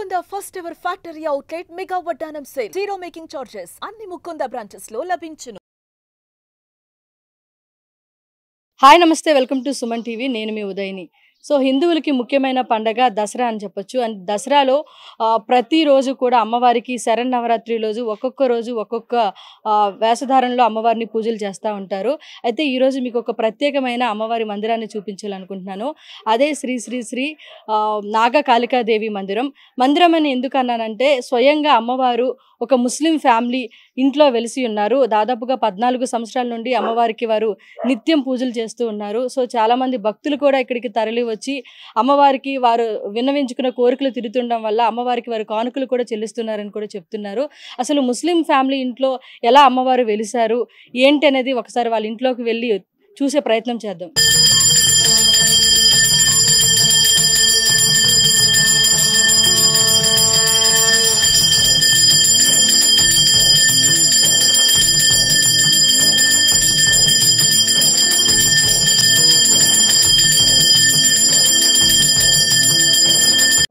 Mukunda first ever factory outlet mega వడ్డానం sale zero making charges అన్ని Mukunda branches లో లభించును. హాయ్ నమస్తే, వెల్కమ్ టు సుమన్ టీవీ. నేను మీ ఉదయని. సో హిందువులకి ముఖ్యమైన పండగ దసరా అని చెప్పొచ్చు. అండ్ దసరాలో ప్రతిరోజు కూడా అమ్మవారికి శరన్నవరాత్రి రోజు ఒక్కొక్క వేషధారణలో అమ్మవారిని పూజలు చేస్తూ ఉంటారు. అయితే ఈరోజు మీకు ఒక ప్రత్యేకమైన అమ్మవారి మందిరాన్ని చూపించాలనుకుంటున్నాను. అదే శ్రీ శ్రీ శ్రీ నాగకాళికాదేవి మందిరం అని ఎందుకు అన్నానంటే, స్వయంగా అమ్మవారు ఒక ముస్లిం ఫ్యామిలీ ఇంట్లో వెలిసి ఉన్నారు. దాదాపుగా 14 సంవత్సరాల నుండి అమ్మవారికి వారు నిత్యం పూజలు చేస్తూ ఉన్నారు. సో చాలామంది భక్తులు కూడా ఇక్కడికి తరలి వచ్చి అమ్మవారికి వారు విన్నవించుకున్న కోరికలు తీరుతుండడం వల్ల అమ్మవారికి వారు కానుకలు కూడా చెల్లిస్తున్నారని కూడా చెప్తున్నారు. అసలు ముస్లిం ఫ్యామిలీ ఇంట్లో ఎలా అమ్మవారు వెలిసారు ఏంటి అనేది ఒకసారి వాళ్ళ ఇంట్లోకి వెళ్ళి చూసే ప్రయత్నం చేద్దాం.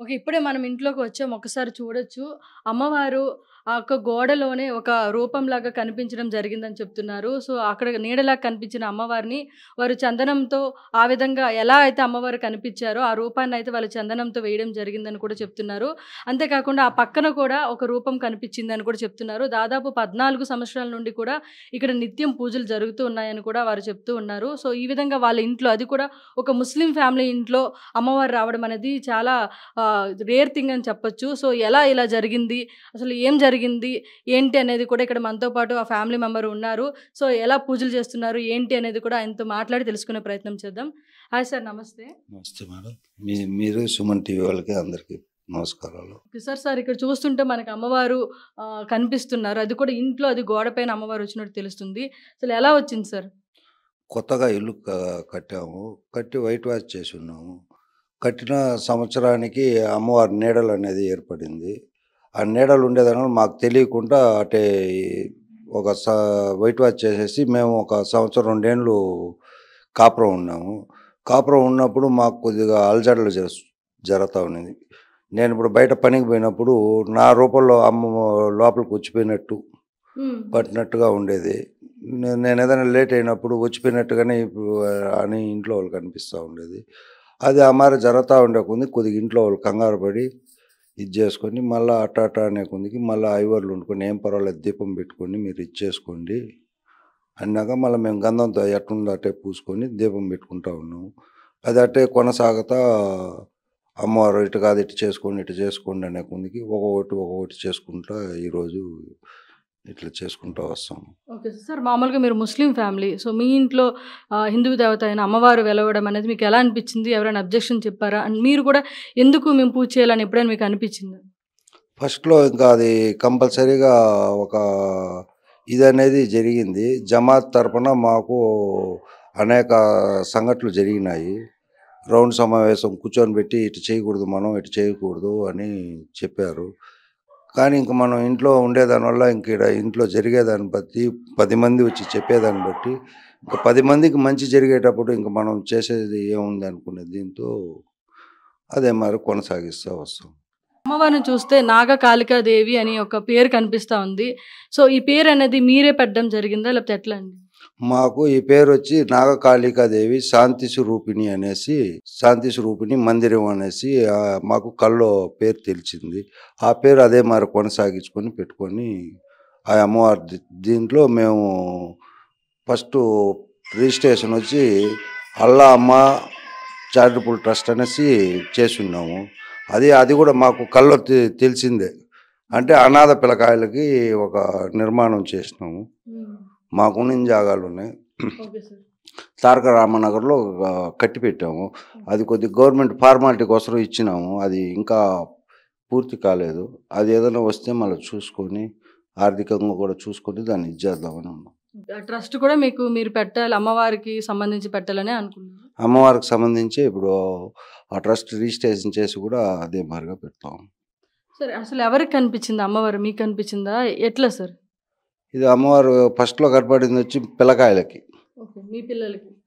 ఓకే, ఇప్పుడే మనం ఇంట్లోకి వచ్చాం. ఒకసారి చూడొచ్చు, అమ్మవారు ఆ యొక్క గోడలోనే ఒక రూపంలాగా కనిపించడం జరిగిందని చెప్తున్నారు. సో అక్కడ నీడలాగా కనిపించిన అమ్మవారిని వారు చందనంతో ఆ విధంగా ఎలా అయితే అమ్మవారు కనిపించారో ఆ రూపాన్ని అయితే వాళ్ళు చందనంతో వేయడం జరిగిందని కూడా చెప్తున్నారు. అంతేకాకుండా ఆ పక్కన కూడా ఒక రూపం కనిపించిందని కూడా చెప్తున్నారు. దాదాపు 14 సంవత్సరాల నుండి కూడా ఇక్కడ నిత్యం పూజలు జరుగుతూ ఉన్నాయని కూడా వారు చెప్తూ ఉన్నారు. సో ఈ విధంగా వాళ్ళ ఇంట్లో, అది కూడా ఒక ముస్లిం ఫ్యామిలీ ఇంట్లో అమ్మవారు రావడం అనేది చాలా రేర్ థింగ్ అని చెప్పొచ్చు. సో ఇలా జరిగింది, అసలు ఏం జరిగింది ఏంటి అనేది కూడా ఇక్కడ మనతో పాటు ఆ ఫ్యామిలీ మెంబర్ ఉన్నారు. సో ఎలా పూజలు చేస్తున్నారు ఏంటి అనేది కూడా ఆయనతో మాట్లాడి తెలుసుకునే ప్రయత్నం చేద్దాం. హాయ్ సార్, నమస్తే. నమస్తే మేడం. మీరు సుమన్ టీవీ వాళ్ళకి అందరికీ నమస్కారాలు. సార్ ఇక్కడ చూస్తుంటే మనకి అమ్మవారు కనిపిస్తున్నారు. అది కూడా ఇంట్లో, అది గోడ పైన అమ్మవారు వచ్చినట్టు తెలుస్తుంది. అసలు ఎలా వచ్చింది సార్? కొత్తగా ఇల్లు కట్టాము, కట్టి వైట్ వాష్ చేసి ఉన్నాము. కట్టిన సంవత్సరానికి అమ్మవారి నీడలు అనేది ఏర్పడింది. ఆ నీడలు ఉండేదాని మాకు తెలియకుండా అటే ఒక వైట్ వాష్ చేసేసి మేము ఒక సంవత్సరం 2 ఏళ్ళు కాపురం ఉన్నాము. కాపురం ఉన్నప్పుడు మాకు కొద్దిగా అలజడులు జరుగుతూ ఉన్నది. నేను ఇప్పుడు బయట పనికి పోయినప్పుడు నా రూపంలో అమ్మ లోపలికి వచ్చిపోయినట్టు పట్టినట్టుగా ఉండేది. నేను ఏదైనా లేట్ అయినప్పుడు వచ్చిపోయినట్టుగానే అని ఇంట్లో వాళ్ళు కనిపిస్తూ ఉండేది. అది అమ్మారి జరుగుతూ ఉండే కొద్దిగా ఇంట్లో వాళ్ళు కంగారు పడి ఇది చేసుకొని మళ్ళీ అట్ట అనే కొద్దికి మళ్ళీ ఐవర్లు వండుకొని ఏం పర్వాలేదు దీపం పెట్టుకొని మీరు ఇచ్చేసుకోండి అన్నాక మళ్ళీ మేము గంధంతో ఎట్టుందో అట్టే పూసుకొని దీపం పెట్టుకుంటూ ఉన్నాము. అది అట్టే కొనసాగుతా అమ్మవారు ఇటు కాదు ఇటు చేసుకోండి అనే కొద్దికి ఒక్కొక్కటి చేసుకుంటా ఈరోజు ఇట్లా చేసుకుంటూ వస్తాం. ఓకే సార్, మామూలుగా మీరు ముస్లిం ఫ్యామిలీ, సో మీ ఇంట్లో హిందూ దేవత అయిన అమ్మవారు వెలవడం అనేది మీకు ఎలా అనిపించింది? ఎవరైనా అబ్జెక్షన్ చెప్పారా? అండ్ మీరు కూడా ఎందుకు మేము పూజ చేయాలని ఎప్పుడైనా మీకు అనిపించింది? ఫస్ట్లో ఇంకా అది కంపల్సరీగా ఒక ఇది అనేది జరిగింది. జమాత్ తరఫున మాకు అనేక సంఘటనలు జరిగినాయి. రౌండ్ సమావేశం కూర్చొని పెట్టి ఇటు చేయకూడదు, మనం ఇటు చేయకూడదు అని చెప్పారు. కానీ ఇంక మనం ఇంట్లో ఉండేదానివల్ల ఇంక ఇంట్లో జరిగేదాన్ని బట్టి 10 మంది వచ్చి చెప్పేదాన్ని బట్టి ఇంకా 10 మందికి మంచి జరిగేటప్పుడు ఇంక మనం చేసేది ఏముంది అనుకునే దీంతో అదే మరి కొనసాగిస్తూ వస్తాం. అమ్మవారిని చూస్తే నాగకాళికాదేవి అని ఒక పేరు కనిపిస్తూ ఉంది. సో ఈ పేరు అనేది మీరే పెట్టడం జరిగిందా లేకపోతే ఎట్లా అండి? మాకు ఈ పేరు వచ్చి నాగకాళికాదేవి శాంతి స్వరూపిణి మందిరం అనేసి మాకు కల్లో పేరు తెలిసింది. ఆ పేరు అదే మరి కొనసాగించుకొని పెట్టుకొని ఆ అమ్మవారి దీంట్లో మేము ఫస్ట్ రిజిస్ట్రేషన్ వచ్చి అల్లా అమ్మ చారిటబుల్ ట్రస్ట్ అనేసి చేస్తున్నాము. అది కూడా మాకు కల్లో తెలిసిందే. అంటే అనాథ పిల్లకాయలకి ఒక నిర్మాణం చేసినాము. మాకున్న జాగాలు ఉన్నాయి, తారక రామనగర్లో కట్టి పెట్టాము. అది కొద్ది గవర్నమెంట్ ఫార్మాలిటీ కోసం ఇచ్చినాము. అది ఇంకా పూర్తి కాలేదు. అది ఏదైనా వస్తే మళ్ళీ చూసుకొని ఆర్థికంగా కూడా చూసుకొని దాన్ని ఇచ్చేద్దామని ఉన్నాం. ట్రస్ట్ కూడా మీరు పెట్టాలి, అమ్మవారికి సంబంధించి పెట్టాలని అనుకున్నాను. అమ్మవారికి సంబంధించి ఇప్పుడు ఆ ట్రస్ట్ రిజిస్ట్రేషన్ చేసి కూడా అదే మారిగా పెడతాం. సరే, అసలు ఎవరికి కనిపించింది అమ్మవారు? మీకు కనిపించిందా ఎట్లా సార్? ఇది అమ్మవారు ఫస్ట్లో కనపడింది వచ్చి పిల్లకాయలకి, మీ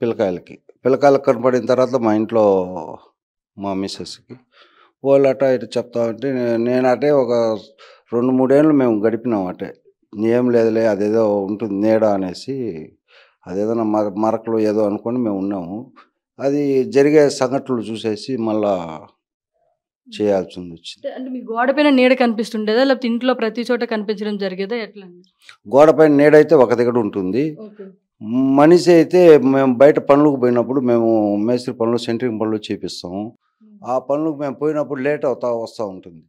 పిల్లకాయలకు కనపడిన తర్వాత మా ఇంట్లో మా మిస్సెస్కి వాళ్ళు అటా ఇటు చెప్తా ఉంటే నేను అటే ఒక 2, 3 ఏళ్ళు మేము గడిపినాం అటే. ఏం లేదులే అదేదో ఉంటుంది నీడ అనేసి అదేదైనా మరకలు ఏదో అనుకోని మేము ఉన్నాము. అది జరిగే సంఘటనలు చూసేసి మళ్ళా చేయాల్సిందొచ్చింది. అంటే మీ గోడ పైన నీడ కనిపిస్తుండేదా? లేకపోతే ఇంట్లో ప్రతి చోట కనిపించడం జరిగేదా? ఎట్లా అండి? గోడపైన నీడైతే ఒక దగ్గర ఉంటుంది. ఓకే. మనిషి అయితే మేము బయట పనులకు పోయినప్పుడు మేము మేస్త్రి పనులు, సెంట్రింగ్ పనులు చేపిస్తాము. ఆ పనులకు మేము పోయినప్పుడు లేట్ వస్తూ ఉంటుంది.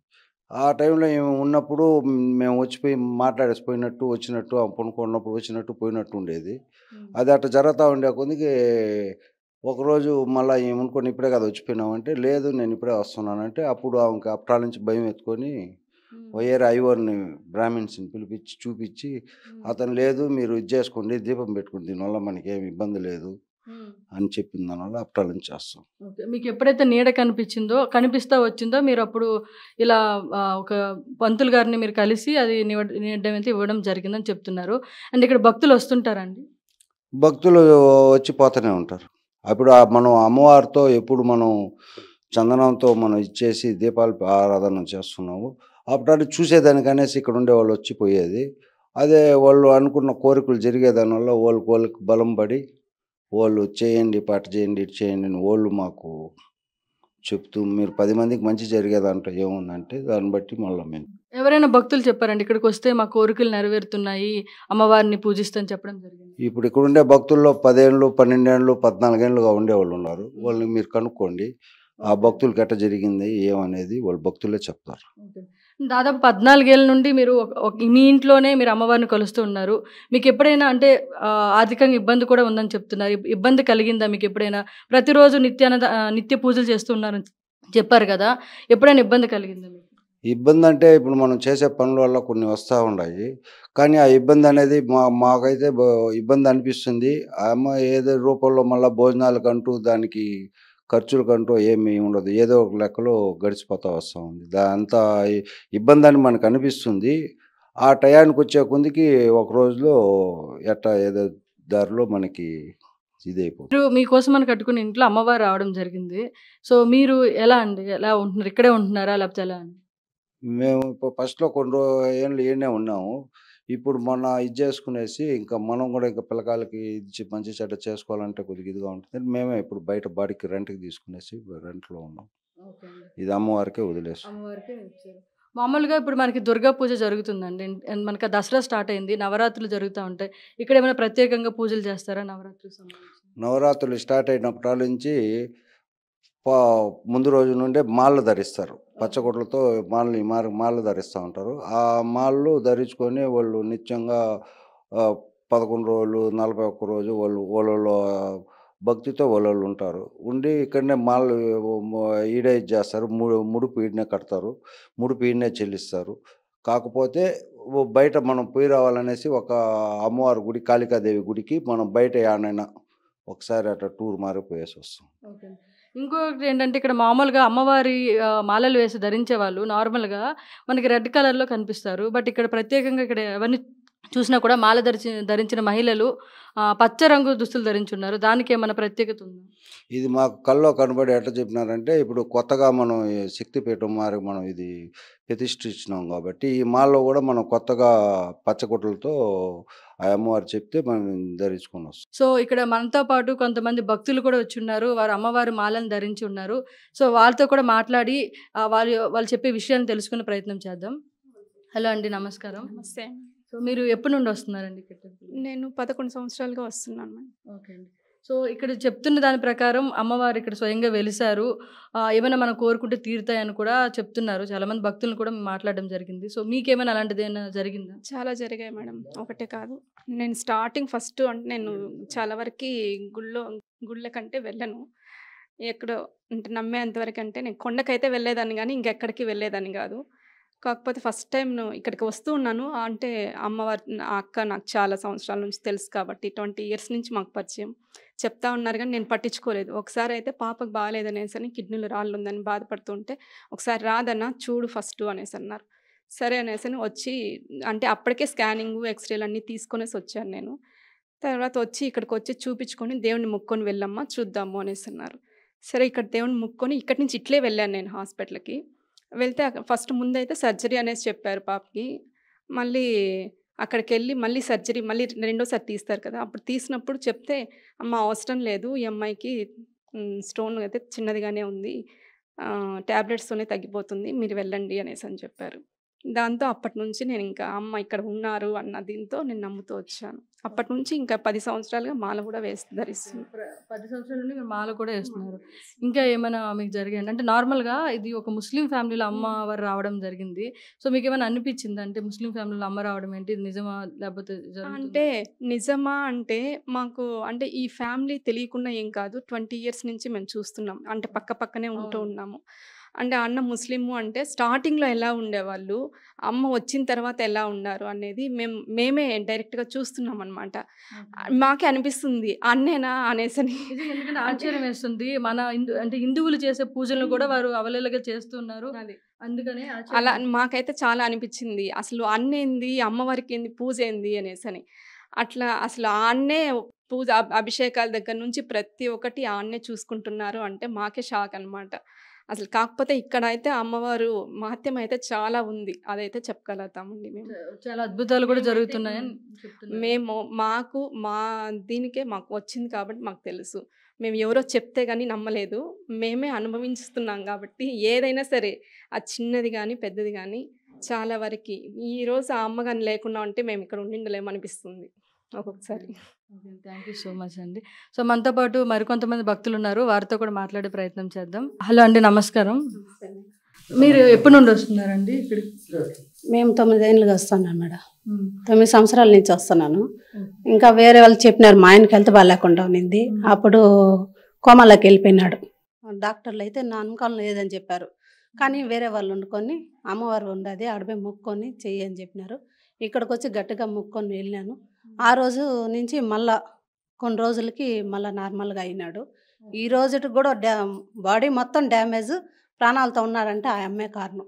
ఆ టైంలో ఈమె ఉన్నప్పుడు మేము వచ్చిపోయి మాట్లాడేసి పోయినట్టు, వచ్చినట్టు, పనుకున్నప్పుడు వచ్చినట్టు, పోయినట్టు ఉండేది. అది అట్లా జరుగుతూ ఉండే కొద్దికి ఒకరోజు మళ్ళీ ఏమనుకోని ఇప్పుడే కదా వచ్చిపోయినామంటే, లేదు నేను ఇప్పుడే వస్తున్నానంటే, అప్పుడు ఆమెకి అప్పటి నుంచి భయం ఎత్తుకొని వేరే ఐవర్ని బ్రాహ్మిన్స్ని పిలిపించి చూపించి, అతను లేదు మీరు ఇది చేసుకోండి, దీపం పెట్టుకోండి, దీనివల్ల మనకేమి ఇబ్బంది లేదు అని చెప్పిన దానివల్ల అప్పటి నుంచి చేస్తాం. ఓకే. మీకు ఎప్పుడైతే నీడ కనిపిస్తా వచ్చిందో మీరు అప్పుడు ఇలా ఒక పంతులు గారిని మీరు కలిసి అది నీడడం అయితే ఇవ్వడం జరిగిందని చెప్తున్నారు. అండ్ ఇక్కడ భక్తులు వస్తుంటారండి? భక్తులు వచ్చి పోతూనే ఉంటారు. అప్పుడు మనం అమ్మవారితో ఎప్పుడు మనం చందనంతో మనం ఇచ్చేసి దీపాలు ఆరాధన చేస్తున్నాము. అప్పుడు చూసేదానికనేసి ఇక్కడ ఉండేవాళ్ళు వచ్చి పోయేది. అదే వాళ్ళు అనుకున్న కోరికలు జరిగేదానివల్ల వాళ్ళకి బలం పడి వాళ్ళు చేయండి, పాట చేయండి, ఇటు చేయండి అని వాళ్ళు మాకు చెప్తూ మీరు 10 మందికి మంచి జరిగేదంటే ఏముందంటే దాన్ని బట్టి మళ్ళీ మేము. ఎవరైనా భక్తులు చెప్పారండి ఇక్కడికి వస్తే మా కోరికలు నెరవేరుతున్నాయి, అమ్మవారిని పూజిస్తామని చెప్పడం జరిగింది? ఇప్పుడు ఇక్కడ ఉండే భక్తుల్లో 10 ఏళ్ళు, 12 ఏళ్ళు, 14 ఏళ్ళుగా ఉండేవాళ్ళు ఉన్నారు. వాళ్ళని మీరు కనుక్కోండి. ఆ భక్తులకి ఎట్ట జరిగింది ఏమనేది వాళ్ళు భక్తులే చెప్తారు. దాదాపు 14 ఏళ్ళ నుండి మీరు మీ ఇంట్లోనే మీరు అమ్మవారిని కొలుస్తూ ఉన్నారు. మీకు ఎప్పుడైనా అంటే ఆర్థికంగా ఇబ్బంది కూడా ఉందని చెప్తున్నారు. ఇబ్బంది కలిగిందా మీకు ఎప్పుడైనా? ప్రతిరోజు నిత్య పూజలు చేస్తూ ఉన్నారని చెప్పారు కదా, ఎప్పుడైనా ఇబ్బంది కలిగిందా మీకు? ఇబ్బంది అంటే ఇప్పుడు మనం చేసే పనుల వల్ల కొన్ని వస్తూ ఉన్నాయి. కానీ ఆ ఇబ్బంది అనేది మాకైతే ఇబ్బంది అనిపిస్తుంది. ఆ అమ్మ ఏదో రూపంలో మళ్ళీ భోజనాలకంటూ దానికి ఖర్చులకంటూ ఏమీ ఉండదు. ఏదో ఒక లెక్కలో గడిచిపోతూ వస్తూ ఉంది. అంతా ఇబ్బంది అని మనకు అనిపిస్తుంది. ఆ టయానికి వచ్చే కొందికి ఒక రోజులో ఎట్టా ఏదో దారిలో మనకి ఇదైపోతుంది. మీరు మీకోసం అని కట్టుకున్న ఇంట్లో అమ్మవారు రావడం జరిగింది. సో మీరు ఎలా అండి? ఎలా ఉంటున్నారు? ఇక్కడే ఉంటున్నారా లేకపోతే ఎలా అండి? మేము ఇప్పుడు ఫస్ట్‌లో కొన్ని ఏళ్ళు ఈడనే ఉన్నాము. ఇప్పుడు మొన్న ఇది చేసుకునేసి ఇంకా మనం కూడా ఇంకా పిల్లకాయలకి మంచి చెడ్డ చేసుకోవాలంటే కొద్దిగా ఇదిగా ఉంటుంది. మేమే ఇప్పుడు బయట బాడికి రెంట్‌కి తీసుకునేసి రెంట్‌లో ఉన్నాం. ఓకే అండి. ఇది అమ్మవారికే వదిలేసాం. అమ్మవారికే ఇచ్చారు. మామూలుగా ఇప్పుడు మనకి దుర్గా పూజ జరుగుతుందండి. అండ్ మనకి దసరా స్టార్ట్ అయింది. నవరాత్రులు జరుగుతా ఉంటాయి. ఇక్కడ ఏమైనా ప్రత్యేకంగా పూజలు చేస్తారా నవరాత్రులకు సంబంధించి? నవరాత్రులు స్టార్ట్ అయినప్పటి నుంచి ప ముందు రోజు నుండే మాలలు ధరిస్తారు. పచ్చగుడ్లతో మాలలు ధరిస్తూ ఉంటారు. ఆ మాలలు ధరించుకొని వాళ్ళు నిత్యంగా 11 రోజులు, 41 రోజు వాళ్ళ భక్తితో వాళ్ళోళ్ళు ఉంటారు. ఉండి ఇక్కడనే మాలలు ఈడే ఇది చేస్తారు. ముడుపు ఈడనే కడతారు. ముడుపు ఈడనే చెల్లిస్తారు. కాకపోతే బయట మనం పోయి రావాలనేసి ఒక అమ్మవారి గుడి, కాళికాదేవి గుడికి మనం బయట యాడనైనా ఒకసారి అట్లా టూర్ మారి పోయేసి వస్తాం. ఓకే. ఇంకొకటి ఏంటంటే ఇక్కడ మామూలుగా అమ్మవారి మాలలు వేసి ధరించేవాళ్ళు నార్మల్‌గా మనకి రెడ్ కలర్‌లో కనిపిస్తారు. బట్ ఇక్కడ ప్రత్యేకంగా ఇక్కడ ఎవరిని చూసినా కూడా మాల ధరించిన మహిళలు పచ్చ రంగు దుస్తులు ధరించున్నారు. దానికేమన్నా ప్రత్యేకత ఉందా? ఇది మాకు కల్లో కనబడి ఎట్లా చెప్పినారంటే, ఇప్పుడు కొత్తగా మనం ఈ శక్తిపీఠం మారి మనం ఇది ప్రతిష్ఠించినాం కాబట్టి, ఈ మాల్లో కూడా మనం కొత్తగా పచ్చగుడ్డలతో ఆ అమ్మవారు చెప్తే మనం ధరించుకొని వస్తాం. సో ఇక్కడ మనతో పాటు కొంతమంది భక్తులు కూడా వచ్చున్నారు. వారు అమ్మవారి మాలను ధరించి ఉన్నారు. సో వాళ్ళతో కూడా మాట్లాడి వాళ్ళు చెప్పే విషయాలను తెలుసుకునే ప్రయత్నం చేద్దాం. హలో అండి, నమస్కారం. నమస్తే అండి. సో మీరు ఎప్పటి నుండి వస్తున్నారండి ఇక్కడ? నేను 11 సంవత్సరాలుగా వస్తున్నాను మేడం. ఓకే అండి. సో ఇక్కడ చెప్తున్న దాని ప్రకారం అమ్మవారు ఇక్కడ స్వయంగా వెలిసారు. ఏమైనా మనం కోరుకుంటే తీరుతాయని కూడా చెప్తున్నారు. చాలామంది భక్తులను కూడా మాట్లాడడం జరిగింది. సో మీకేమైనా అలాంటిది ఏమైనా జరిగిందా? చాలా జరిగాయి మేడం, ఒకటే కాదు. నేను ఫస్ట్ అంటే నేను చాలా వరకు గుళ్ళ కంటే వెళ్ళను. ఎక్కడో అంటే నమ్మేంతవరకు అంటే నేను కొండకైతే వెళ్ళేదాన్ని కానీ ఇంకెక్కడికి వెళ్ళేదాన్ని కాదు. కాకపోతే ఫస్ట్ టైం ఇక్కడికి వస్తూ ఉన్నాను. అంటే అమ్మవారు ఆ అక్క నాకు చాలా సంవత్సరాల నుంచి తెలుసు కాబట్టి 20 ఇయర్స్ నుంచి మాకు పరిచయం. చెప్తా ఉన్నారు కానీ నేను పట్టించుకోలేదు. ఒకసారి అయితే పాపకు బాగాలేదనేసి కిడ్నీలో రాళ్ళు ఉందని బాధపడుతుంటే ఒకసారి రాదన్నా చూడు ఫస్ట్ అనేసి అన్నారు. సరే అనేసి వచ్చి అంటే అప్పటికే స్కానింగ్ ఎక్స్రేలు అన్నీ తీసుకొనేసి వచ్చాను నేను. తర్వాత వచ్చి ఇక్కడికి వచ్చి చూపించుకొని దేవుడిని మొక్కుకొని వెళ్ళమ్మా చూద్దాము అనేసి అన్నారు. సరే ఇక్కడ దేవుడిని మొక్కుకొని ఇక్కడి నుంచి ఇట్లే వెళ్ళాను నేను హాస్పిటల్‌కి. వెళ్తే ఫస్ట్ ముందైతే సర్జరీ అనేసి చెప్పారు పాపకి. మళ్ళీ అక్కడికెళ్ళి మళ్ళీ సర్జరీ మళ్ళీ రెండోసారి తీస్తారు కదా! అప్పుడు తీసినప్పుడు చెప్తే, "అమ్మ అవసరం లేదు. ఈ అమ్మాయికి స్టోన్ అయితే చిన్నదిగానే ఉంది. టాబ్లెట్స్‌తోనే తగ్గిపోతుంది. మీరు వెళ్ళండి" అనేసని చెప్పారు. దాంతో అప్పటినుంచి నేనింకా అమ్మ ఇక్కడ ఉన్నారు అన్న దీంతో నేను నమ్ముతూ వచ్చాను. అప్పటినుంచి ఇంకా 10 సంవత్సరాలుగా మాల కూడా ధరిస్తున్నా. 10 సంవత్సరాల నుండి మీరు మాల కూడా వేస్తున్నారు. ఇంకా ఏమైనా మీకు జరిగాయండి? అంటే నార్మల్‌గా ఇది ఒక ముస్లిం ఫ్యామిలీలో అమ్మవారు రావడం జరిగింది. సో మీకేమైనా అనిపించిందా? అంటే ముస్లిం ఫ్యామిలీలో అమ్మ రావడం ఏంటి? ఇది నిజమా? లేకపోతే అంటే నిజమా అంటే మాకు అంటే ఈ ఫ్యామిలీ తెలియకుండా ఏం కాదు. 20 ఇయర్స్ నుంచి మేము చూస్తున్నాం. అంటే పక్క పక్కనే ఉంటూ ఉన్నాము. అంటే అన్న ముస్లిము అంటే స్టార్టింగ్‌లో ఎలా ఉండేవాళ్ళు, అమ్మ వచ్చిన తర్వాత ఎలా ఉన్నారు అనేది మేమే డైరెక్ట్‌గా చూస్తున్నామనమాట. మాకే అనిపిస్తుంది అన్నేనా అనేసని. ఎందుకంటే ఆశ్చర్యం వేస్తుంది. మన అంటే హిందువులు చేసే పూజలను కూడా వారు అవలీలగా చేస్తున్నారు. అది. అందుకనే అలా మాకైతే చాలా అనిపించింది. అసలు అన్నేంది, అమ్మవారికి ఏంది, పూజ ఏంది అనేసని. అట్లా అసలు ఆన్నే పూజ అభిషేకాల దగ్గర నుంచి ప్రతి ఒక్కటి ఆన్నే చూసుకుంటున్నారు అంటే మాకే షాక్ అనమాట. అసలు కాకపోతే ఇక్కడైతే అమ్మవారు మహత్యం అయితే చాలా ఉంది. అదైతే చెప్పగలుగుతామండి మేము. చాలా అద్భుతాలు కూడా జరుగుతున్నాయని చెప్తున్నారు. మా దీనికే మాకు వచ్చింది కాబట్టి మాకు తెలుసు. మేము ఎవరో చెప్తే గాని నమ్మలేదు. మేమే అనుభవిస్తున్నాం కాబట్టి ఏదైనా సరే అది చిన్నది గాని, పెద్దది గాని చాలా వరకి ఈరోజు ఆ అమ్మ గాని లేకుండా ఉంటే మేము ఇక్కడ ఉండిండలేమనిపిస్తుంది ఒక్కొక్కసారి. Okay. Thank you so much అండి. సో మనతో పాటు మరికొంతమంది భక్తులు ఉన్నారు. వారితో కూడా మాట్లాడే ప్రయత్నం చేద్దాం. హలో అండి, నమస్కారం. మీరు ఎప్పటి నుండి వస్తున్నారండి ఇక్కడికి? మేము 9 ఏళ్ళుగా వస్తున్నాను మేడం. 9 సంవత్సరాల నుంచి వస్తున్నాను. ఇంకా వేరే వాళ్ళు చెప్పినారు మా ఆయనకి హెల్త్ బాగాలేకుండా ఉన్నింది. అప్పుడు కోమాలోకి వెళ్ళిపోయినాడు. డాక్టర్లు అయితే నా అనుకూలం లేదని చెప్పారు. కానీ వేరే వాళ్ళు వండుకొని అమ్మవారు ఉండదు ఆడపోయి మొక్కుకొని చెయ్యి అని చెప్పినారు. ఇక్కడికి వచ్చి గట్టిగా మొక్కుకొని వెళ్ళినాను. ఆ రోజు నుంచి మళ్ళా కొన్ని రోజులకి మళ్ళీ నార్మల్గా అయినాడు. ఈ రోజుకి కూడా బాడీ మొత్తం డ్యామేజ్, ప్రాణాలతో ఉన్నారంటే ఆ అమ్మే కారణం.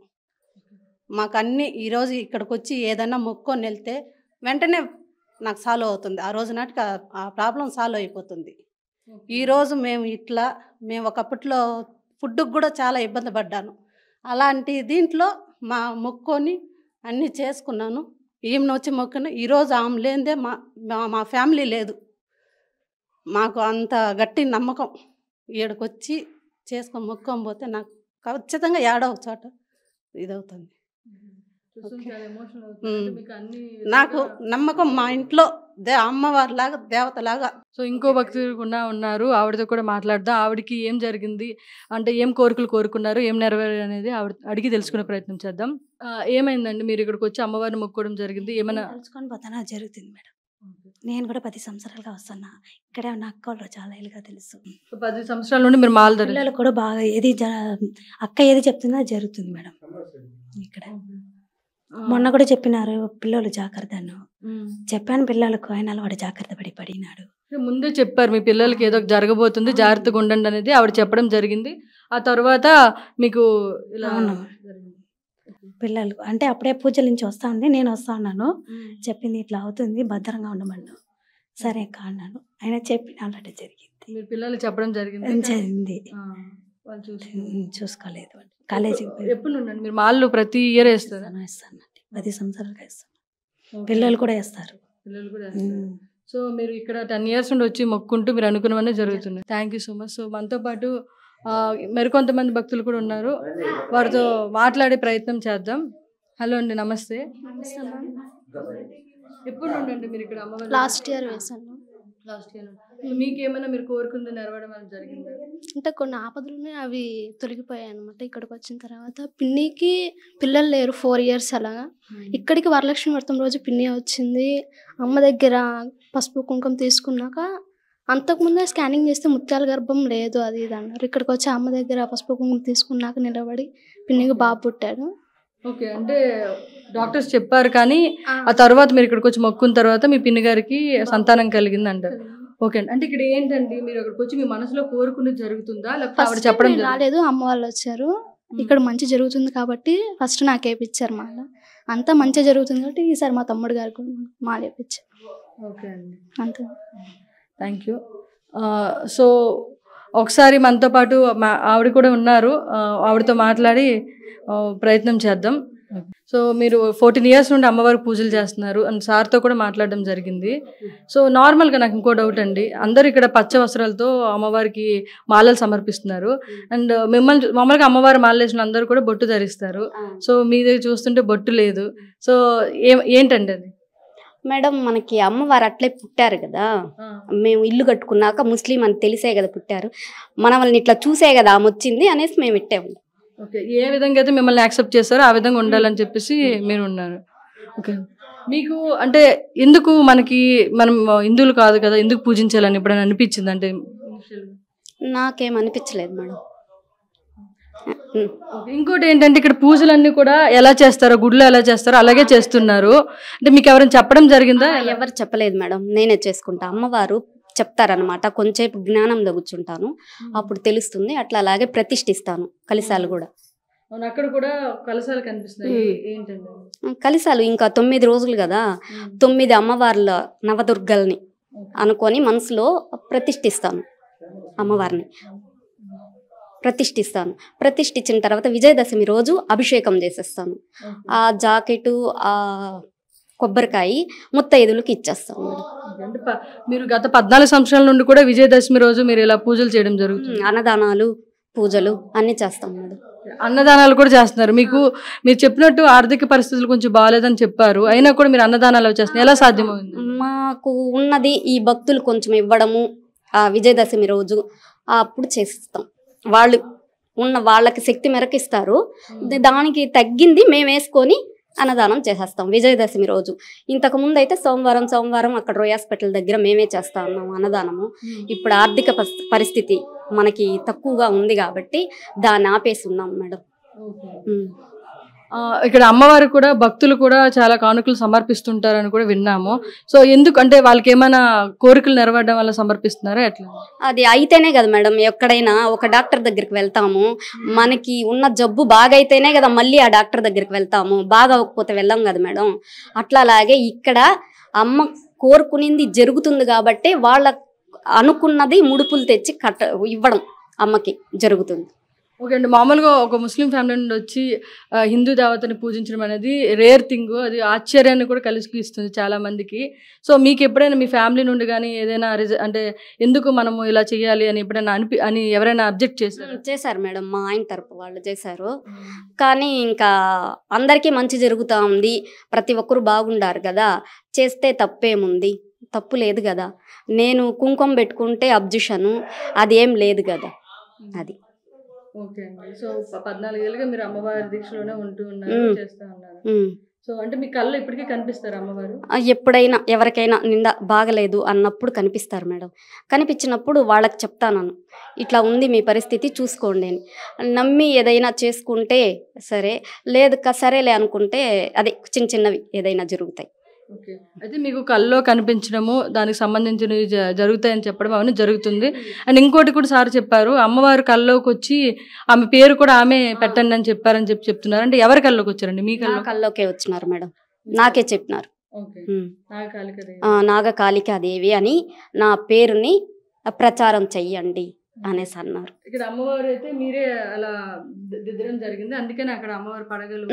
మాకు అన్నీ ఈరోజు ఇక్కడికి వచ్చి ఏదైనా మొక్కుకొని వెళ్తే వెంటనే నాకు సాల్వ్ అవుతుంది. ఆ రోజు నాటికి ఆ ప్రాబ్లం సాల్వ్ అయిపోతుంది. ఈరోజు మేము ఒకప్పట్లో ఫుడ్కి కూడా చాలా ఇబ్బంది పడ్డాను. అలాంటి దీంట్లో మొక్కుకొని అన్నీ చేసుకున్నాను. ఈమెను వచ్చి మొక్కుని ఈరోజు ఆమె లేనిదే మా ఫ్యామిలీ లేదు. మాకు అంత గట్టి నమ్మకం. ఈడకొచ్చి చేసుకొని మొక్కొని పోతే నాకు ఖచ్చితంగా ఏడో ఒక చోట ఇదవుతుంది. నాకు నమ్మకం మా ఇంట్లో అమ్మవారిలాగా దేవతలాగా. సో ఇంకో భక్తులు కూడా ఉన్నారు, ఆవిడతో కూడా మాట్లాడదాం. ఆవిడకి ఏం జరిగింది అంటే ఏం కోరికలు కోరుకున్నారు, ఏం నెరవేరు అనేది ఆవిడ అడిగి తెలుసుకునే ప్రయత్నం చేద్దాం. ఏమైందండి మీరు ఇక్కడికి వచ్చి అమ్మవారిని మొక్కుకోవడం జరిగింది? ఏమైనా తెలుసుకొని పోతానా జరుగుతుంది మేడం. నేను కూడా 10 సంవత్సరాలుగా వస్తున్నా. ఇక్కడే ఉన్న అక్క వాళ్ళు చాలా ఏళ్ళుగా తెలుసు. 10 సంవత్సరాల నుండి మీరు మాల పిల్లలు కూడా బాగా అక్క ఏది చెప్తుందో జరుగుతుంది మేడం. ఇక్కడ మొన్న కూడా చెప్పినారు పిల్లలు జాగ్రత్త అను చెప్పాను పిల్లలకు, ఆయన వాడు జాగ్రత్త పడినాడు. ముందే చెప్పారు మీ పిల్లలకి ఏదో జరగబోతుంది, జాగ్రత్తగా ఉండండి అనేది ఆవిడ చెప్పడం జరిగింది. ఆ తర్వాత మీకు ఇలా పిల్లలు అంటే అప్పుడే పూజల నుంచి వస్తా ఉంది, నేను వస్తా ఉన్నాను. చెప్పింది ఇట్లా అవుతుంది, భద్రంగా ఉండమన్నాను. సరే అన్నాను. ఆయన చెప్పిన ఆల్రెడీ జరిగింది. మీ పిల్లలు చెప్పడం జరిగింది. చూసుకోలేదు. కాలేజీకి ఎప్పుడు ఉండండి మీరు మాల్లో ప్రతి ఇయర్ వేస్తారు? 10 సంవత్సరాలుగా వేస్తాను. పిల్లలు కూడా వేస్తారు. సో మీరు ఇక్కడ 10 ఇయర్స్ నుండి వచ్చి మొక్కుంటూ మీరు అనుకున్నవన్నీ జరుగుతున్నాయి. Thank you so much. So మనతో పాటు మరికొంతమంది భక్తులు కూడా ఉన్నారు, వారితో మాట్లాడే ప్రయత్నం చేద్దాం. హలో అండి, నమస్తే. ఎప్పుడు ఉండండి మీరు ఇక్కడ అమ్మవారు? లాస్ట్ ఇయర్ వేసాను. లాస్ట్ ఇయర్ మీకేమైనా మీరు కోరుకుంది నెరవేరడం అనేది జరిగింది? అంటే కొన్ని ఆపదలునే అవి తొలగిపోయాయి అనమాట. ఇక్కడికి వచ్చిన తర్వాత పిన్నికి పిల్లలు లేరు, 4 ఇయర్స్ అలాగా. ఇక్కడికి వరలక్ష్మి వ్రతం రోజు పిన్ని వచ్చింది. అమ్మ దగ్గర పసుపు కుంకుమ తీసుకున్నాక అంతకుముందే స్కానింగ్ చేస్తే ముత్యాల గర్భం లేదు అది ఇది అన్నారు. ఇక్కడికి వచ్చి అమ్మ దగ్గర పసుపు కుంకుమ తీసుకున్నాక నిలబడి పిన్నికి బాబు పుట్టాడు. ఓకే, అంటే డాక్టర్స్ చెప్పారు కానీ ఆ తర్వాత మీరు ఇక్కడికి వచ్చి మొక్కున్న తర్వాత మీ పిన్ని గారికి సంతానం కలిగింది అంటారు. ఓకే అండి, అంటే ఇక్కడ ఏంటండి మీరు అక్కడికి వచ్చి మీ మనసులో కోరుకునేది జరుగుతుందా లేకపోతే ఆవిడ చెప్పడం రాలేదు? అమ్మ వాళ్ళు వచ్చారు, ఇక్కడ మంచి జరుగుతుంది కాబట్టి ఫస్ట్ నాకు వేయించారు మాల. అంతా మంచిగా జరుగుతుంది కాబట్టి ఈసారి మా తమ్ముడు గారికి మాల వేయించారు. ఓకే అండి, అంతే. Thank you. సో ఒకసారి మనతో పాటు ఆవిడ కూడా ఉన్నారు, ఆవిడతో మాట్లాడి ప్రయత్నం చేద్దాం. సో మీరు 14 years నుండి అమ్మవారి పూజలు చేస్తున్నారు అండ్ సార్తో కూడా మాట్లాడడం జరిగింది. సో నార్మల్గా నాకు ఇంకో డౌట్ అండి, అందరూ ఇక్కడ పచ్చ వస్త్రాలతో అమ్మవారికి మాలలు సమర్పిస్తున్నారు అండ్ మిమ్మల్ని మామూలుగా అమ్మవారి మాల వేసిన అందరూ కూడా బొట్టు ధరిస్తారు. సో మీ దగ్గర చూస్తుంటే బొట్టు లేదు. సో ఏంటండి అది? మేడం మనకి అమ్మవారు అట్లే పుట్టారు కదా, మేము ఇల్లు కట్టుకున్నాక ముస్లిం అని తెలిసే కదా పుట్టారు, మన వాళ్ళని ఇట్లా చూసే కదా ఆమె వచ్చింది అనేసి మేము ఇట్టాము. ఓకే, ఏ విధంగా అయితే మిమ్మల్ని యాక్సెప్ట్ చేస్తారో ఆ విధంగా ఉండాలని చెప్పేసి మీరు ఉన్నారు. ఓకే, మీకు అంటే ఎందుకు మనం హిందువులు కాదు కదా, ఎందుకు పూజించాలని ఎప్పుడైనా అనిపించింది? అంటే నాకేం అనిపించలేదు మేడం. ఇంకోటి ఏంటంటే ఇక్కడ పూజలన్నీ కూడా ఎలా చేస్తారో, గుడిలో ఎలా చేస్తారో అలాగే చేస్తున్నారు. అంటే మీకు ఎవరైనా చెప్పడం జరిగిందా? ఎవరు చెప్పలేదు మేడం, నేనే చేసుకుంటా. అమ్మవారు చెప్తారనమాట, కొంచెంసేపు జ్ఞానంలో కూర్చుంటాను, అప్పుడు తెలుస్తుంది. అట్లా అలాగే ప్రతిష్ఠిస్తాను కలశాలు కూడా. అక్కడ కూడా కలశాలు కనిపిస్తాయి. కలశాలు ఇంకా 9 రోజులు కదా, 9 అమ్మవార్ల నవదుర్గల్ని అనుకొని మనసులో ప్రతిష్ఠిస్తాను. అమ్మవారిని ప్రతిష్ఠించిన తర్వాత విజయదశమి రోజు అభిషేకం చేసేస్తాను. ఆ జాకెట్, ఆ కొబ్బరికాయ ముత్తైదులకి ఇచ్చేస్తాను. మీరు గత 14 సంవత్సరాల నుండి కూడా విజయదశమి రోజు మీరు ఇలా పూజలు చేయడం జరుగుతుంది? అన్నదానాలు, పూజలు అన్ని చేస్తాం మేడం. అన్నదానాలు కూడా చేస్తున్నారు. మీరు చెప్పినట్టు ఆర్థిక పరిస్థితులు కొంచెం బాగాలేదని చెప్పారు, అయినా కూడా మీరు అన్నదానాలు చేస్తున్నారు, ఎలా సాధ్యమైంది? మాకు ఉన్నది ఈ భక్తులు కొంచెం ఇవ్వడము, ఆ విజయదశమి రోజు అప్పుడు చేసిస్తాం. వాళ్ళకి శక్తి మేరకు ఇస్తారు, దానికి తగ్గింది మేము వేసుకొని అన్నదానం చేసేస్తాం విజయదశమి రోజు. ఇంతకు ముందు అయితే సోమవారం అక్కడ రోయ్ హాస్పిటల్ దగ్గర మేమే చేస్తా ఉన్నాము అన్నదానము. ఇప్పుడు ఆర్థిక పరిస్థితి మనకి తక్కువగా ఉంది కాబట్టి దాన్ని ఆపేసి ఉన్నాం మేడం. ఇక్కడ అమ్మవారు కూడా భక్తులు కూడా చాలా కానుకలు సమర్పిస్తుంటారని కూడా విన్నాము. సో ఎందుకు అంటే వాళ్ళకి ఏమైనా కోరికలు నెరవేరడం వల్ల సమర్పిస్తున్నారా ఎట్లా? అది అయితేనే కదా మేడం, ఎక్కడైనా ఒక డాక్టర్ దగ్గరికి వెళ్తాము, మనకి ఉన్న జబ్బు బాగా అయితేనే కదా మళ్ళీ ఆ డాక్టర్ దగ్గరికి వెళ్తాము, బాగా అవ్వకపోతే వెళ్ళాం కదా మేడం. అట్లా అలాగే ఇక్కడ అమ్మ కోరుకునింది జరుగుతుంది కాబట్టి వాళ్ళ అనుకున్నది ముడుపులు తెచ్చి ఇవ్వడం అమ్మకి జరుగుతుంది. ఓకే అండి, మామూలుగా ఒక ముస్లిం ఫ్యామిలీ నుండి వచ్చి హిందూ దేవతని పూజించడం అనేది రేర్ థింగ్, అది ఆశ్చర్యాన్ని కూడా కలిగిస్తుంది చాలా మందికి. సో మీకు ఎప్పుడైనా మీ ఫ్యామిలీ నుండి కానీ ఏదైనా అంటే ఎందుకు మనము ఇలా చేయాలి అని ఎప్పుడైనా అని ఎవరైనా అబ్జెక్ట్ చేశారు మేడం? మా ఆయన తరపు వాళ్ళు చేశారు, కానీ ఇంకా అందరికీ మంచి జరుగుతూ ఉంది, ప్రతి ఒక్కరు బాగుండారు కదా, చేస్తే తప్పేముంది, తప్పు లేదు కదా. నేను కుంకుమ పెట్టుకుంటే అబ్జెక్షను అది ఏం లేదు కదా. అది ఓకే అండి. సో 14 ఏళ్ళుగా మీరు అమ్మవారి దీక్షలోనే ఉంటూ ఉన్నారు, చేస్తూ ఉన్నారు. సో అంటే మీ కళ్ళు ఇప్పటికీ కనిపిస్తారు అమ్మవారు? ఎప్పుడైనా ఎవరికైనా నింద బాగలేదు అన్నప్పుడు కనిపిస్తారు మేడం. కనిపించినప్పుడు వాళ్ళకి చెప్తాను, ఇట్లా ఉంది మీ పరిస్థితి చూసుకోండి అని. నమ్మి ఏదైనా చేసుకుంటే సరే, లేదు సరేలే అనుకుంటే అదే చిన్నవి ఏదైనా జరుగుతాయి. ఓకే, అయితే మీకు కల్లో కనిపించడము దానికి సంబంధించినవి జరుగుతాయని చెప్పడం అవన్నీ జరుగుతుంది. అండ్ ఇంకోటి కూడా సార్ చెప్పారు, అమ్మవారు కల్లోకి వచ్చి ఆమె పేరు కూడా ఆమె పెట్టండి అని చెప్పారని చెప్తున్నారు. అంటే ఎవరి కల్లోకి వచ్చారండి? మీ కల్లోకే వచ్చినారు మేడం, నాకే చెప్పినారు. నాగకాళికాదేవి అని నా పేరుని ప్రచారం చెయ్యండి అనేసి అన్నారు. ఇక్కడ అమ్మవారు అయితే మీరే అలా దిద్దడం జరిగింది, అందుకని అక్కడ అమ్మవారు పడగలు.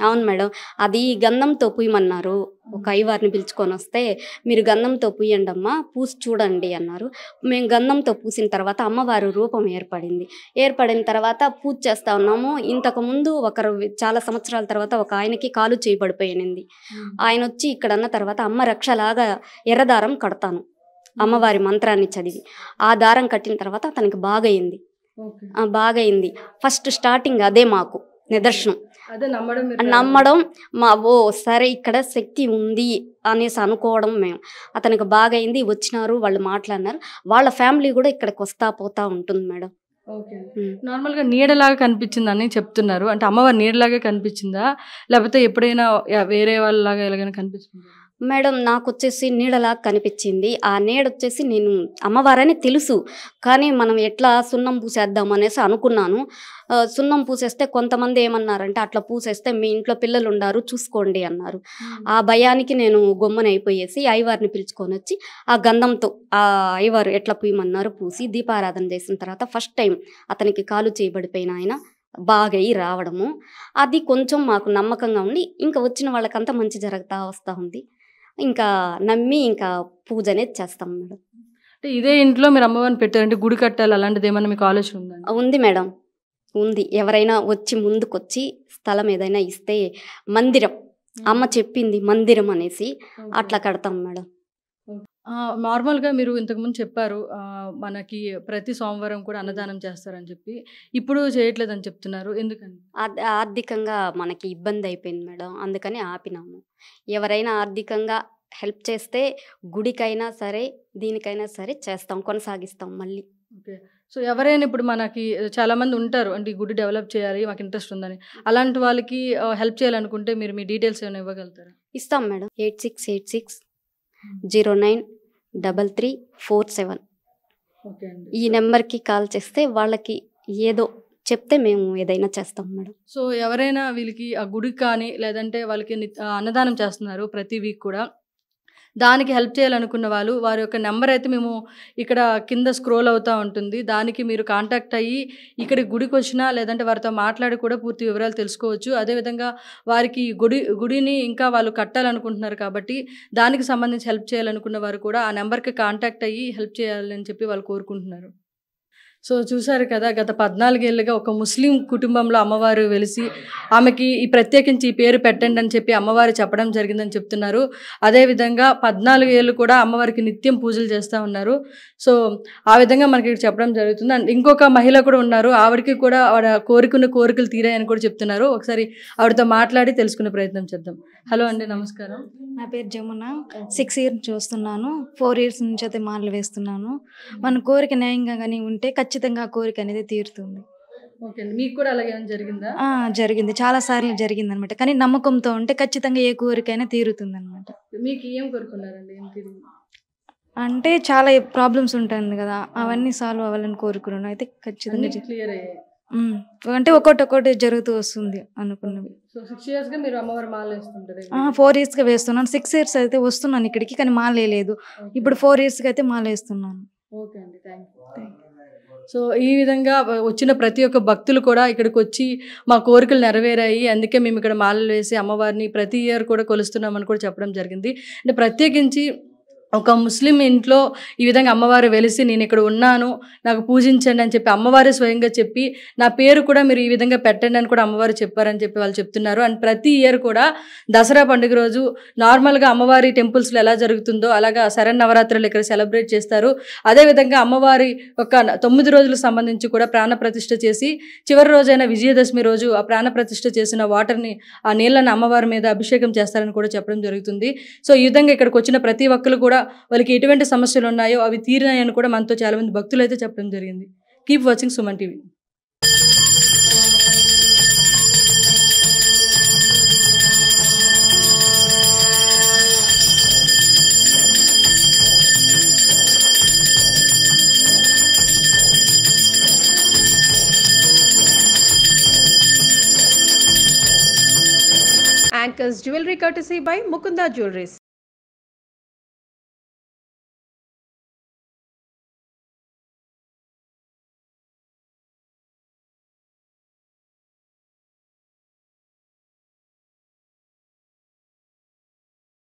అవును మేడం, అది గంధంతో పూయమన్నారు. ఒక అయ్యవారిని పిలుచుకొని వస్తే మీరు గంధంతో పూయండి అమ్మా, పూసి చూడండి అన్నారు. మేము గంధంతో పూసిన తర్వాత అమ్మవారు రూపం ఏర్పడిన తర్వాత పూజ చేస్తా ఉన్నాము. ఇంతకు ముందు చాలా సంవత్సరాల తర్వాత ఒక ఆయనకి కాలు చేయబడిపోయింది. ఆయన వచ్చి ఇక్కడ అన్న తర్వాత అమ్మ రక్షలాగా ఎర్రదారం కడతాను అమ్మవారి మంత్రాన్ని చదివి, ఆ దారం కట్టిన తర్వాత అతనికి బాగయింది. ఫస్ట్ స్టార్టింగ్ అదే మాకు నిదర్శనం, నమ్మడం సరే ఇక్కడ శక్తి ఉంది అనేసి అనుకోవడం. మేము అతనికి బాగయింది, వచ్చినారు, వాళ్ళు మాట్లాడినారు. వాళ్ళ ఫ్యామిలీ కూడా ఇక్కడికి వస్తా పోతా ఉంటుంది మేడం. నార్మల్ గా నీడలాగా కనిపించిందని చెప్తున్నారు, అంటే అమ్మవారి నీడలాగా కనిపించిందా లేకపోతే ఎప్పుడైనా వేరే వాళ్ళలాగా ఎలాగైనా కనిపించిందా? మేడం నాకొచ్చేసి నీడలా కనిపించింది. ఆ నీడొచ్చేసి నేను అమ్మవారని తెలుసు. కానీ మనం ఎట్లా సున్నం పూసేద్దాం అనేసి అనుకున్నాను. సున్నం పూసేస్తే కొంతమంది ఏమన్నారంటే, అట్లా పూసేస్తే మీ ఇంట్లో పిల్లలు ఉండారు చూసుకోండి అన్నారు. ఆ భయానికి నేను గొమ్మనైపోయేసి అయ్యవారిని పిలుచుకొని వచ్చి ఆ గంధంతో ఆ అయ్యవారు ఎట్లా పూయమన్నారు పూసి దీపారాధన చేసిన తర్వాత ఫస్ట్ టైం అతనికి కాలు చేయబడిపోయిన ఆయన బాగా రావడము, అది కొంచెం మాకు నమ్మకంగా ఉండి ఇంకా వచ్చిన వాళ్ళకంతా మంచి జరుగుతూ వస్తూ ఉంది. ఇంకా నమ్మి ఇంకా పూజ అనేది చేస్తాం మేడం. అంటే ఇదే ఇంట్లో మీరు అమ్మవారిని పెట్టారంటే గుడి కట్టాలి అలాంటిది ఏమన్నా మీకు ఆలోచన ఉందా? ఉంది మేడం, ఉంది. ఎవరైనా వచ్చి ముందుకొచ్చి స్థలం ఏదైనా ఇస్తే మందిరం, అమ్మ చెప్పింది మందిరం అనేసి అట్లా కడతాం మేడం. నార్మల్గా మీరు ఇంతకుముందు చెప్పారు మనకి ప్రతి సోమవారం కూడా అన్నదానం చేస్తారని చెప్పి, ఇప్పుడు చేయట్లేదని చెప్తున్నారు, ఎందుకని? ఆర్థికంగా మనకి ఇబ్బంది అయిపోయింది మేడం, అందుకని ఆపినాము. ఎవరైనా ఆర్థికంగా హెల్ప్ చేస్తే గుడికైనా సరే దీనికైనా సరే చేస్తాం, కొనసాగిస్తాం మళ్ళీ. ఓకే. సో ఎవరైనా ఇప్పుడు మనకి చాలామంది ఉంటారు అంటే ఈ గుడి డెవలప్ చేయాలి మాకు ఇంట్రెస్ట్ ఉందని, అలాంటి వాళ్ళకి హెల్ప్ చేయాలనుకుంటే మీరు మీ డీటెయిల్స్ ఏమైనా ఇవ్వగలుగుతారా? ఇస్తాం మేడం. 8686093347 ఓకే అండి. ఈ నెంబర్కి కాల్ చేస్తే వాళ్ళకి ఏదో చెప్తే మేము ఏదైనా చేస్తాం మేడం. సో ఎవరైనా వీళ్ళకి ఆ గుడికి కానీ లేదంటే వాళ్ళకి అన్నదానం చేస్తున్నారు ప్రతి వీక్ కూడా, దానికి హెల్ప్ చేయాలనుకున్న వాళ్ళు వారి యొక్క నెంబర్ అయితే మేము ఇక్కడ కింద స్క్రోల్ అవుతూ ఉంటుంది, దానికి మీరు కాంటాక్ట్ అయ్యి ఇక్కడికి గుడికి వచ్చినా లేదంటే వారితో మాట్లాడి కూడా పూర్తి వివరాలు తెలుసుకోవచ్చు. అదేవిధంగా వారికి గుడిని ఇంకా వాళ్ళు కట్టాలనుకుంటున్నారు కాబట్టి దానికి సంబంధించి హెల్ప్ చేయాలనుకున్న వారు కూడా ఆ నెంబర్కి కాంటాక్ట్ అయ్యి హెల్ప్ చేయాలని చెప్పి వాళ్ళు కోరుకుంటున్నారు. సో చూసారు కదా, గత 14 ఏళ్ళుగా ఒక ముస్లిం కుటుంబంలో అమ్మవారు వెలిసి ఆమెకి ఈ ప్రత్యేకించి ఈ పేరు పెట్టండి అని చెప్పి అమ్మవారు చెప్పడం జరిగిందని చెప్తున్నారు. అదేవిధంగా 14 ఏళ్ళు కూడా అమ్మవారికి నిత్యం పూజలు చేస్తూ ఉన్నారు. సో ఆ విధంగా మనకి ఇక్కడ చెప్పడం జరుగుతుంది. అండ్ ఇంకొక మహిళ కూడా ఉన్నారు, ఆవిడకి కూడా ఆవిడ కోరికలు తీరాయని కూడా చెప్తున్నారు. ఒకసారి ఆవిడతో మాట్లాడి తెలుసుకునే ప్రయత్నం చేద్దాం. హలో అండి, నమస్కారం. నా పేరు జమున. 6 ఇయర్స్ చూస్తున్నాను. 4 ఇయర్స్ నుంచి అయితే మాలలు వేస్తున్నాను. మన కోరిక న్యాయంగా కానీ ఉంటే ఖచ్చితంగా కోరిక అనేది తీరుతుంది. ఓకే అండి, మీకు కూడా అలాగే జరిగిందా? జరిగింది, చాలా సార్లు జరిగింది అనమాట. కానీ నమ్మకంతో ఉంటే ఖచ్చితంగా ఏ కోరికైనా తీరుతుంది అనమాట. మీకు ఏం కోరుకున్నారండి? అంటే చాలా ప్రాబ్లమ్స్ ఉంటుంది కదా, అవన్నీ సాల్వ్ అవ్వాలని కోరుకున్నాను. అయితే ఖచ్చితంగా క్లియర్ అయ్యాయి. అంటే ఒక్కొక్కటి జరుగుతూ వస్తుంది అనుకున్నవి. సో 6 ఇయర్స్గా మీరు అమ్మవారి మాల వేస్తుంటారు? 4 ఇయర్స్గా వేస్తున్నాను. 6 ఇయర్స్ అయితే వస్తున్నాను ఇక్కడికి, కానీ మాల వేయలేదు. ఇప్పుడు 4 ఇయర్స్గా అయితే మాల వేస్తున్నాను. ఓకే అండి, థ్యాంక్ యూ. సో ఈ విధంగా వచ్చిన ప్రతి ఒక్క భక్తులు కూడా ఇక్కడికి వచ్చి మా కోరికలు నెరవేరాయి, అందుకే మేము ఇక్కడ మాలలు వేసి అమ్మవారిని ప్రతి ఇయర్ కూడా కొలుస్తున్నామని కూడా చెప్పడం జరిగింది. అంటే ప్రత్యేకించి ఒక ముస్లిం ఇంట్లో ఈ విధంగా అమ్మవారు వెలిసి నేను ఇక్కడ ఉన్నాను నాకు పూజించండి అని చెప్పి అమ్మవారే స్వయంగా చెప్పి నా పేరు కూడా మీరు ఈ విధంగా పెట్టండి అని కూడా అమ్మవారు చెప్పారని చెప్పి వాళ్ళు చెప్తున్నారు. అండ్ ప్రతి ఇయర్ కూడా దసరా పండుగ రోజు నార్మల్గా అమ్మవారి టెంపుల్స్లో ఎలా జరుగుతుందో అలాగా శరన్నవరాత్రులు ఇక్కడ సెలబ్రేట్ చేస్తారు. అదేవిధంగా అమ్మవారి ఒక 9 రోజులకు సంబంధించి కూడా ప్రాణప్రతిష్ఠ చేసి చివరి రోజైన విజయదశమి రోజు ఆ ప్రాణప్రతిష్ఠ చేసిన వాటర్ని ఆ నీళ్ళని అమ్మవారి మీద అభిషేకం చేస్తారని కూడా చెప్పడం జరుగుతుంది. సో ఈ విధంగా ఇక్కడికి వచ్చిన ప్రతి ఒక్కరు కూడా వాళ్ళకి ఎటువంటి సమస్యలు ఉన్నాయో అవి తీరినాయని కూడా మనతో చాలా మంది భక్తులు అయితే చెప్పడం జరిగింది. Keep watching Suman TV. Anchors Jewelry courtesy by Mukunda Jewelries.